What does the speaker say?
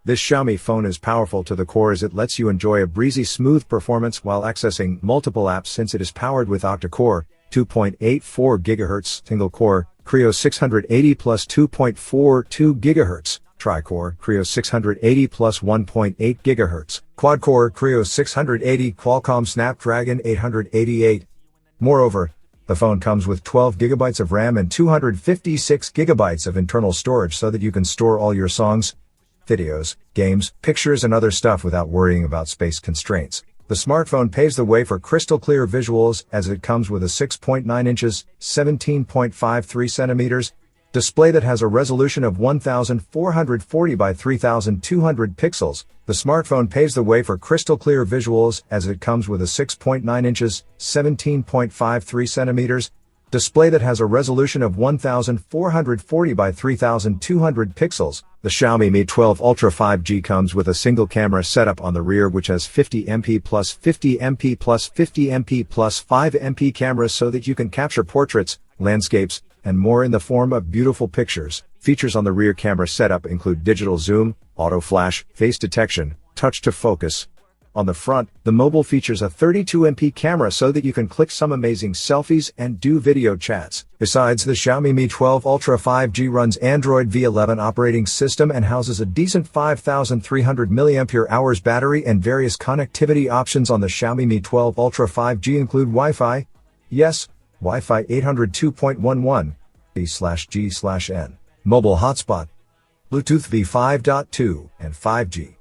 This Xiaomi phone is powerful to the core as it lets you enjoy a breezy smooth performance while accessing multiple apps since it is powered with octa-core, 2.84 GHz single-core, Creo 680 plus 2.42 GHz, tri-core, Creo 680 plus 1.8 GHz, quad-core, Creo 680 Qualcomm Snapdragon 888. Moreover, the phone comes with 12 GB of RAM and 256 GB of internal storage so that you can store all your songs, videos, games, pictures and other stuff without worrying about space constraints. The smartphone paves the way for crystal clear visuals as it comes with a 6.9 inches, 17.53 centimeters display that has a resolution of 1440 by 3200 pixels. The smartphone paves the way for crystal clear visuals as it comes with a 6.9 inches, 17.53 centimeters display that has a resolution of 1440 by 3200 pixels. The Xiaomi Mi 12 Ultra 5G comes with a single camera setup on the rear which has 50MP plus 50MP plus 50MP plus 5MP cameras so that you can capture portraits, landscapes, and more in the form of beautiful pictures. Features on the rear camera setup include digital zoom, auto flash, face detection, touch to focus. On the front, the mobile features a 32MP camera so that you can click some amazing selfies and do video chats. Besides, the Xiaomi Mi 12 Ultra 5G runs Android V11 operating system and houses a decent 5300 mAh battery, and various connectivity options on the Xiaomi Mi 12 Ultra 5G include Wi-Fi. Yes, Wi-Fi 802.11, B/G/N, mobile hotspot, Bluetooth V5.2, and 5G.